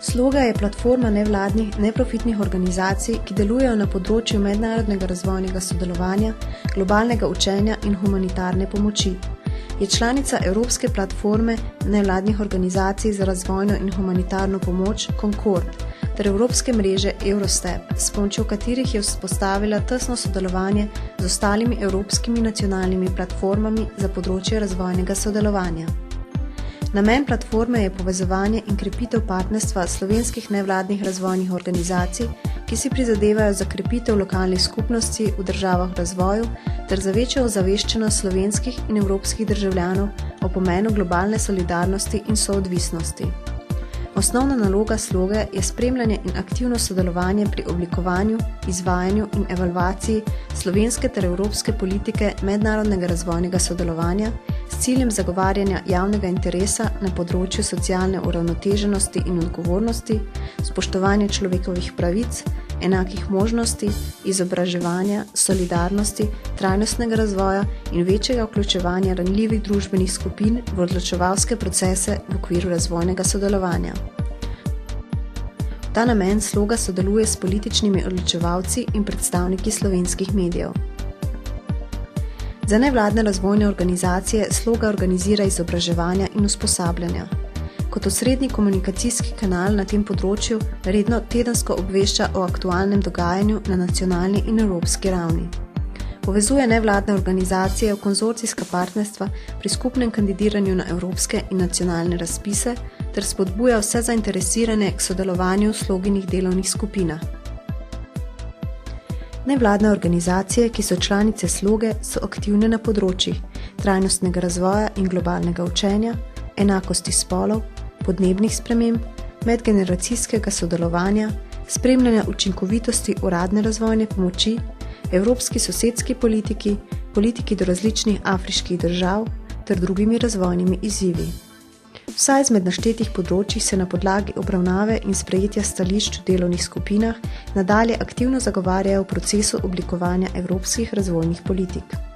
Sloga je platforma nevladnih, neprofitnih organizacij, ki delujejo na področju mednarodnega razvojnega sodelovanja, globalnega učenja in humanitarne pomoči. Je članica Evropske platforme nevladnih organizacij za razvojno in humanitarno pomoč Concord ter Evropske mreže Eurostep, s pomočjo katerih je vzpostavila tesno sodelovanje z ostalimi evropskimi nacionalnimi platformami za področje razvojnega sodelovanja. Namen platforme je povezovanje in krepitev partnerstva slovenskih nevladnih razvojnih organizacij, ki si prizadevajo za krepitev lokalnih skupnosti v državah v razvoju ter za večjo ozaveščenost slovenskih in evropskih državljanov o pomenu globalne solidarnosti in soodvisnosti. Osnovna naloga sloge je spremljanje in aktivno sodelovanje pri oblikovanju, izvajanju in evalvaciji slovenske ter evropske politike mednarodnega razvojnega sodelovanja s ciljem zagovarjanja javnega interesa na področju socialne uravnoteženosti in odgovornosti, spoštovanja človekovih pravic, enakih možnosti, izobraževanja, solidarnosti, trajnostnega razvoja in večjega vključevanja ranljivih družbenih skupin v odločevalske procese v okviru razvojnega sodelovanja. V ta namen sloga sodeluje s političnimi odločevalci in predstavniki slovenskih medijev. Za nevladne razvojne organizacije sloga organizira izobraževanja in usposabljanja. Kot osrednji komunikacijski kanal na tem področju redno tedensko obvešča o aktualnem dogajanju na nacionalni in evropski ravni. Povezuje nevladne organizacije v konzorcijska partnerstva pri skupnem kandidiranju na evropske in nacionalne razpise ter spodbuja vse zainteresirane k sodelovanju v sloginih delovnih skupinah. Nevladne organizacije, ki so članice sloge, so aktivne na področjih trajnostnega razvoja in globalnega učenja, enakosti spolov, podnebnih sprememb, medgeneracijskega sodelovanja, spremljanja učinkovitosti uradne razvojne pomoči, evropski sosedski politiki, politiki do različnih afriških držav ter drugimi razvojnimi izzivi. Vsa izmed naštetih področjih se na podlagi obravnave in sprejetja stališč v delovnih skupinah nadalje aktivno zagovarjajo v procesu oblikovanja evropskih razvojnih politik.